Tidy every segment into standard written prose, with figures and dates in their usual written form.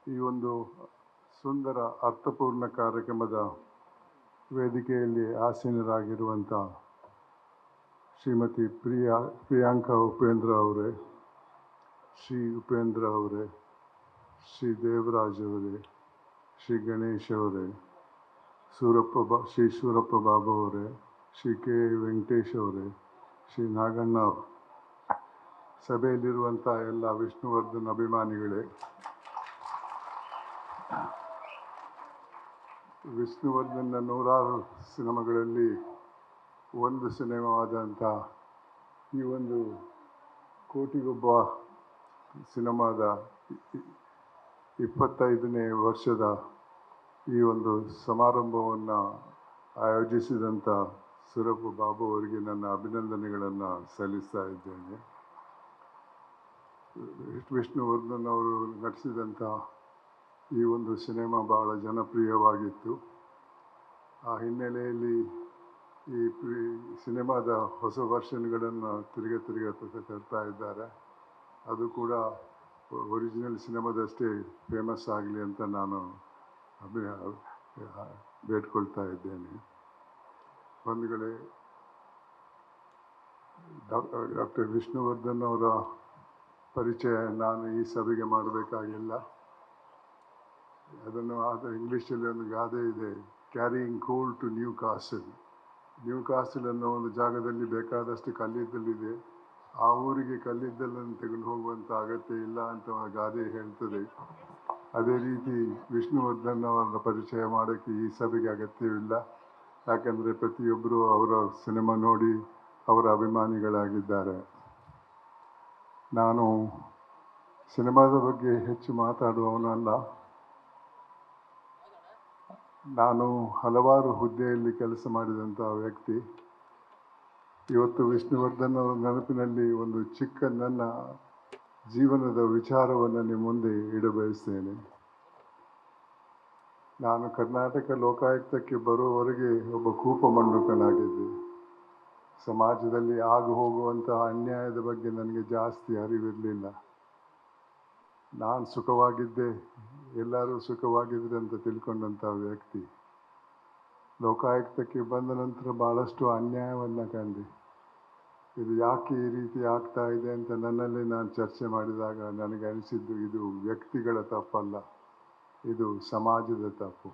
ಈ ಒಂದು ಸುಂದರ ಅರ್ಥಪೂರ್ಣ ಕಾರ್ಯಕ್ರಮದ ವೇದಿಕೆಯಲ್ಲಿ ಆಸೀನರಾಗಿರುವಂಥ ಶ್ರೀಮತಿ ಪ್ರಿಯಾಂಕಾ ಉಪೇಂದ್ರ ಅವರೇ, ಶ್ರೀ ಉಪೇಂದ್ರ ಅವರೇ, ಶ್ರೀ ದೇವರಾಜ್ ಅವರೇ, ಶ್ರೀ ಗಣೇಶ್ ಅವರೇ, ಶ್ರೀ ಸೂರಪ್ಪ ಬಾಬು ಅವರೇ, ಶ್ರೀ ಕೆ ವೆಂಕಟೇಶ್ ಅವರೇ, ಶ್ರೀ ನಾಗಣ್ಣ, ಸಭೆಯಲ್ಲಿರುವಂಥ ಎಲ್ಲ ವಿಷ್ಣುವರ್ಧನ್ ಅಭಿಮಾನಿಗಳೇ, ವಿಷ್ಣುವರ್ಧನ್ನ ನೂರಾರು ಸಿನಿಮಾಗಳಲ್ಲಿ ಒಂದು ಸಿನಿಮಾವಾದಂಥ ಈ ಒಂದು ಕೋಟಿಗೊಬ್ಬ ಸಿನಿಮಾದ 25ನೇ ವರ್ಷದ ಈ ಒಂದು ಸಮಾರಂಭವನ್ನು ಆಯೋಜಿಸಿದಂಥ ಸೂರಪ್ಪ ಬಾಬು ಅವರಿಗೆ ನನ್ನ ಅಭಿನಂದನೆಗಳನ್ನು ಸಲ್ಲಿಸ್ತಾ ಇದ್ದೇನೆ. ವಿಷ್ಣುವರ್ಧನ್ ಅವರು ನಟಿಸಿದಂಥ ಈ ಒಂದು ಸಿನಿಮಾ ಬಹಳ ಜನಪ್ರಿಯವಾಗಿತ್ತು. ಆ ಹಿನ್ನೆಲೆಯಲ್ಲಿ ಈ ಸಿನಿಮಾದ ಹೊಸ ವರ್ಷನ್ಗಳನ್ನು ತಿರುಗ ತರ್ತಾ ಇದ್ದಾರೆ. ಅದು ಕೂಡ ಒರಿಜಿನಲ್ ಸಿನಿಮಾದಷ್ಟೇ ಫೇಮಸ್ ಆಗಲಿ ಅಂತ ನಾನು ಬೇಡ್ಕೊಳ್ತಾ ಇದ್ದೇನೆ. ಬಂಧುಗಳೇ, ಡಾಕ್ಟರ್ ವಿಷ್ಣುವರ್ಧನ್ ಅವರ ಪರಿಚಯ ನಾನು ಈ ಸಭೆಗೆ ಮಾಡಬೇಕಾಗಿಲ್ಲ. ಅದನ್ನು ಇಂಗ್ಲೀಷಲ್ಲಿ ಒಂದು ಗಾದೆ ಇದೆ, carrying coal to Newcastle. Newcastle ಅನ್ನೋ ಒಂದು ಜಾಗದಲ್ಲಿ ಬೇಕಾದಷ್ಟು ಕಲ್ಲಿದ್ದಲಿದೆ. ಆ ಊರಿಗೆ ಕಲ್ಲಿದ್ದಲನ್ನು ತೆಗೆದು ಹೋಗುವಂಥ ಅಗತ್ಯ ಇಲ್ಲ ಅಂತ ಗಾದೆ ಹೇಳ್ತದೆ. ಅದೇ ರೀತಿ ವಿಷ್ಣುವರ್ಧನ್ ಅವರ ಪರಿಚಯ ಮಾಡೋಕ್ಕೆ ಈ ಸಭೆಗೆ ಅಗತ್ಯವಿಲ್ಲ. ಯಾಕಂದರೆ ಪ್ರತಿಯೊಬ್ಬರು ಅವರ ಸಿನಿಮಾ ನೋಡಿ ಅವರ ಅಭಿಮಾನಿಗಳಾಗಿದ್ದಾರೆ. ನಾನು ಸಿನಿಮಾದ ಬಗ್ಗೆ ಹೆಚ್ಚು ಮಾತಾಡುವವನಲ್ಲ. ನಾನು ಹಲವಾರು ಹುದ್ದೆಯಲ್ಲಿ ಕೆಲಸ ಮಾಡಿದಂಥ ವ್ಯಕ್ತಿ. ಇವತ್ತು ವಿಷ್ಣುವರ್ಧನ್ ಅವರ ನೆನಪಿನಲ್ಲಿ ಒಂದು ಚಿಕ್ಕ ನನ್ನ ಜೀವನದ ವಿಚಾರವನ್ನು ನಿಮ್ಮ ಮುಂದೆ ಇಡಬಯಸ್ತೇನೆ. ನಾನು ಕರ್ನಾಟಕ ಲೋಕಾಯುಕ್ತಕ್ಕೆ ಬರುವವರೆಗೆ ಒಬ್ಬ ಕೂಪಮಂಡುಕನಾಗಿದ್ದೆ. ಸಮಾಜದಲ್ಲಿ ಆಗು ಹೋಗುವಂತಹ ಅನ್ಯಾಯದ ಬಗ್ಗೆ ನನಗೆ ಜಾಸ್ತಿ ಅರಿವಿರಲಿಲ್ಲ. ನಾನು ಸುಖವಾಗಿದ್ದೆ, ಎಲ್ಲರೂ ಸುಖವಾಗಿದ್ದರೆ ಅಂತ ತಿಳ್ಕೊಂಡಂಥ ವ್ಯಕ್ತಿ. ಲೋಕಾಯುಕ್ತಕ್ಕೆ ಬಂದ ನಂತರ ಭಾಳಷ್ಟು ಅನ್ಯಾಯವನ್ನು ಕಂಡೆ. ಇದು ಯಾಕೆ ಈ ರೀತಿ ಆಗ್ತಾ ಇದೆ ಅಂತ ನನ್ನಲ್ಲೇ ನಾನು ಚರ್ಚೆ ಮಾಡಿದಾಗ ನನಗೆ ಅನಿಸಿದ್ದು, ಇದು ವ್ಯಕ್ತಿಗಳ ತಪ್ಪಲ್ಲ, ಇದು ಸಮಾಜದ ತಪ್ಪು.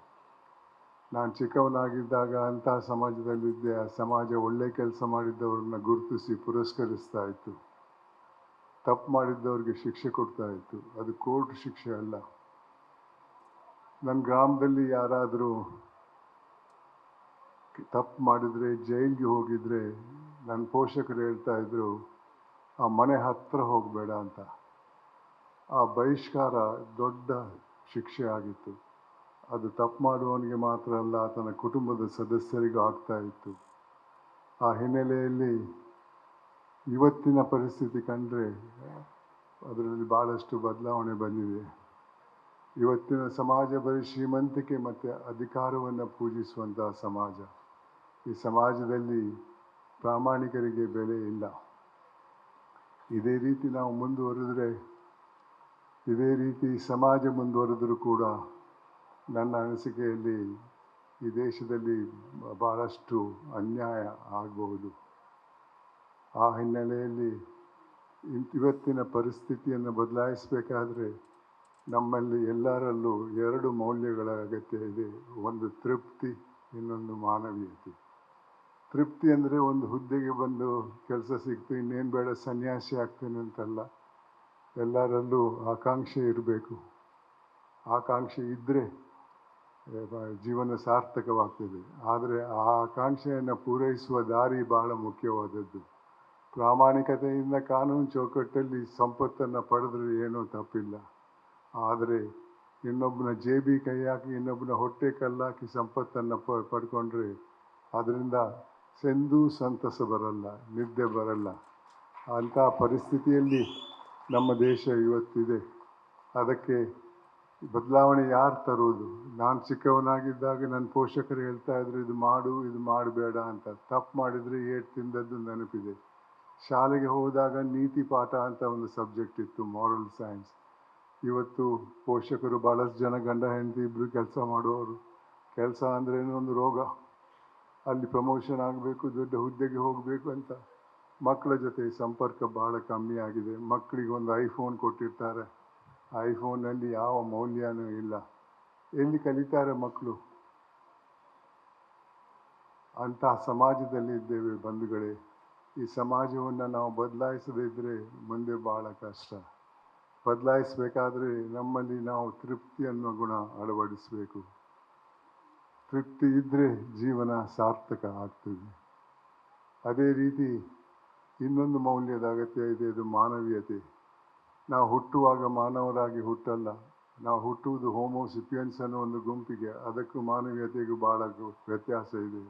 ನಾನು ಚಿಕ್ಕವನಾಗಿದ್ದಾಗ ಅಂಥ ಸಮಾಜದಲ್ಲಿದ್ದೆ. ಆ ಸಮಾಜ ಒಳ್ಳೆ ಕೆಲಸ ಮಾಡಿದ್ದವ್ರನ್ನ ಗುರುತಿಸಿ ಪುರಸ್ಕರಿಸ್ತಾ ಇತ್ತು. ತಪ್ಪು ಮಾಡಿದ್ದವ್ರಿಗೆ ಶಿಕ್ಷೆ ಕೊಡ್ತಾ ಇತ್ತು. ಅದು ಕೋರ್ಟ್ ಶಿಕ್ಷೆ ಅಲ್ಲ. ನನ್ನ ಗ್ರಾಮದಲ್ಲಿ ಯಾರಾದರೂ ತಪ್ಪು ಮಾಡಿದರೆ ಜೈಲಿಗೆ ಹೋಗಿದ್ರೆ ನನ್ನ ಪೋಷಕರು ಹೇಳ್ತಾ ಇದ್ರು, ಆ ಮನೆ ಹತ್ತಿರ ಹೋಗಬೇಡ ಅಂತ. ಆ ಬಹಿಷ್ಕಾರ ದೊಡ್ಡ ಶಿಕ್ಷೆ ಆಗಿತ್ತು. ಅದು ತಪ್ಪು ಮಾಡುವವನಿಗೆ ಮಾತ್ರ ಅಲ್ಲ, ಆತನ ಕುಟುಂಬದ ಸದಸ್ಯರಿಗೂ ಆಗ್ತಾ ಇತ್ತು. ಆ ಹಿನ್ನೆಲೆಯಲ್ಲಿ ಇವತ್ತಿನ ಪರಿಸ್ಥಿತಿ ಕಂಡ್ರೆ ಅದರಲ್ಲಿ ಭಾಳಷ್ಟು ಬದಲಾವಣೆ ಬಂದಿದೆ. ಇವತ್ತಿನ ಸಮಾಜ ಬರೀ ಶ್ರೀಮಂತಿಕೆ ಮತ್ತು ಅಧಿಕಾರವನ್ನು ಪೂಜಿಸುವಂತಹ ಸಮಾಜ. ಈ ಸಮಾಜದಲ್ಲಿ ಪ್ರಾಮಾಣಿಕರಿಗೆ ಬೆಲೆ ಇಲ್ಲ. ಇದೇ ರೀತಿ ನಾವು ಮುಂದುವರೆದರೆ, ಇದೇ ರೀತಿ ಸಮಾಜ ಮುಂದುವರೆದರೂ ಕೂಡ ನನ್ನ ಅನಿಸಿಕೆಯಲ್ಲಿ ಈ ದೇಶದಲ್ಲಿ ಭಾಳಷ್ಟು ಅನ್ಯಾಯ ಆಗಬಹುದು. ಆ ಹಿನ್ನೆಲೆಯಲ್ಲಿ ಇವತ್ತಿನ ಪರಿಸ್ಥಿತಿಯನ್ನು ಬದಲಾಯಿಸಬೇಕಾದ್ರೆ ನಮ್ಮಲ್ಲಿ ಎಲ್ಲರಲ್ಲೂ 2 ಮೌಲ್ಯಗಳ ಅಗತ್ಯ ಇದೆ. ಒಂದು ತೃಪ್ತಿ, ಇನ್ನೊಂದು ಮಾನವೀಯತೆ. ತೃಪ್ತಿ ಅಂದರೆ ಒಂದು ಹುದ್ದೆಗೆ ಬಂದು ಕೆಲಸ ಸಿಕ್ತು, ಇನ್ನೇನು ಬೇಡ ಸನ್ಯಾಸಿ ಆಗ್ತೇನೆ ಅಂತಲ್ಲ. ಎಲ್ಲರಲ್ಲೂ ಆಕಾಂಕ್ಷೆ ಇರಬೇಕು. ಆಕಾಂಕ್ಷೆ ಇದ್ದರೆ ಜೀವನ ಸಾರ್ಥಕವಾಗ್ತದೆ. ಆದರೆ ಆ ಆಕಾಂಕ್ಷೆಯನ್ನು ಪೂರೈಸುವ ದಾರಿ ಬಹಳ ಮುಖ್ಯವಾದದ್ದು. ಪ್ರಾಮಾಣಿಕತೆಯಿಂದ ಕಾನೂನು ಚೌಕಟ್ಟಲ್ಲಿ ಸಂಪತ್ತನ್ನು ಪಡೆದ್ರೆ ಏನೂ ತಪ್ಪಿಲ್ಲ. ಆದರೆ ಇನ್ನೊಬ್ಬನ ಜೇಬಿ ಕೈ ಹಾಕಿ, ಇನ್ನೊಬ್ಬನ ಹೊಟ್ಟೆ ಕಲ್ಲಾಕಿ ಸಂಪತ್ತನ್ನು ಪಡ್ಕೊಂಡ್ರೆ ಅದರಿಂದ ಎಂದೂ ಸಂತಸ ಬರಲ್ಲ, ನಿದ್ದೆ ಬರಲ್ಲ. ಅಂಥ ಪರಿಸ್ಥಿತಿಯಲ್ಲಿ ನಮ್ಮ ದೇಶ ಇವತ್ತಿದೆ. ಅದಕ್ಕೆ ಬದಲಾವಣೆ ಯಾರು ತರುವುದು? ನಾನು ಚಿಕ್ಕವನಾಗಿದ್ದಾಗ ನನ್ನ ಪೋಷಕರು ಹೇಳ್ತಾ ಇದ್ರು, ಇದು ಮಾಡು, ಇದು ಮಾಡಬೇಡ ಅಂತ. ತಪ್ಪು ಮಾಡಿದರೆ ಏಟು ತಿಂದದ್ದು ನೆನಪಿದೆ. ಶಾಲೆಗೆ ಹೋದಾಗ ನೀತಿ ಪಾಠ ಅಂತ ಒಂದು ಸಬ್ಜೆಕ್ಟ್ ಇತ್ತು, ಮಾರಲ್ ಸೈನ್ಸ್. ಇವತ್ತು ಪೋಷಕರು ಭಾಳಷ್ಟು ಜನ ಗಂಡ ಹೆಂಡತಿ ಇಬ್ಬರು ಕೆಲಸ ಮಾಡುವವರು. ಕೆಲಸ ಅಂದ್ರೇನು ಒಂದು ರೋಗ. ಅಲ್ಲಿ ಪ್ರಮೋಷನ್ ಆಗಬೇಕು, ದೊಡ್ಡ ಹುದ್ದೆಗೆ ಹೋಗಬೇಕು ಅಂತ ಮಕ್ಕಳ ಜೊತೆ ಸಂಪರ್ಕ ಭಾಳ ಕಮ್ಮಿ ಆಗಿದೆ. ಮಕ್ಕಳಿಗೆ ಒಂದು ಐಫೋನ್ ಕೊಟ್ಟಿರ್ತಾರೆ, ಐಫೋನಲ್ಲಿ ಯಾವ ಮೌಲ್ಯನೂ ಇಲ್ಲ. ಎಲ್ಲಿ ಕಲಿತಾರೆ ಮಕ್ಕಳು? ಅಂಥ ಸಮಾಜದಲ್ಲಿ ಇದ್ದೇವೆ ಬಂಧುಗಳೇ. ಈ ಸಮಾಜವನ್ನು ನಾವು ಬದಲಾಯಿಸದೇ ಇದ್ದರೆ ಮುಂದೆ ಭಾಳ ಕಷ್ಟ. ಬದಲಾಯಿಸಬೇಕಾದ್ರೆ ನಮ್ಮಲ್ಲಿ ನಾವು ತೃಪ್ತಿ ಅನ್ನೋ ಗುಣ ಅಳವಡಿಸಬೇಕು. ತೃಪ್ತಿ ಇದ್ದರೆ ಜೀವನ ಸಾರ್ಥಕ ಆಗ್ತದೆ. ಅದೇ ರೀತಿ ಇನ್ನೊಂದು ಮೌಲ್ಯದ ಅಗತ್ಯ ಇದೆ, ಅದು ಮಾನವೀಯತೆ. ನಾವು ಹುಟ್ಟುವಾಗ ಮಾನವರಾಗಿ ಹುಟ್ಟಲ್ಲ. ನಾವು ಹುಟ್ಟುವುದು ಹೋಮೋಸಿಪಿಯನ್ಸ್ ಅನ್ನೋ ಒಂದು ಗುಂಪಿಗೆ. ಅದಕ್ಕೂ ಮಾನವೀಯತೆಗೂ ಭಾಳ ವ್ಯತ್ಯಾಸ ಇದೆ.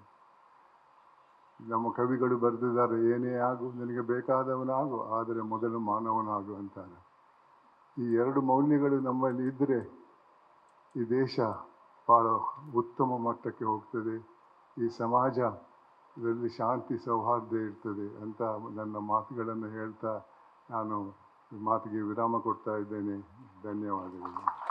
ನಮ್ಮ ಕವಿಗಳು ಬರೆದಿದ್ದಾರೆ, ಏನೇ ಆಗು ನಿನಗೆ ಬೇಕಾದವನಾಗು, ಆದರೆ ಮೊದಲು ಮಾನವನಾಗು ಅಂತಾರೆ. ಈ ಎರಡು ಮೌಲ್ಯಗಳು ನಮ್ಮಲ್ಲಿ ಇದ್ದರೆ ಈ ದೇಶ ಭಾಳ ಉತ್ತಮ ಮಟ್ಟಕ್ಕೆ ಹೋಗ್ತದೆ. ಈ ಸಮಾಜದಲ್ಲಿ ಶಾಂತಿ ಸೌಹಾರ್ದ ಇರ್ತದೆ ಅಂತ ನನ್ನ ಮಾತುಗಳನ್ನು ಹೇಳ್ತಾ ನಾನು ಮಾತಿಗೆ ವಿರಾಮ ಕೊಡ್ತಾ ಇದ್ದೇನೆ. ಧನ್ಯವಾದಗಳು.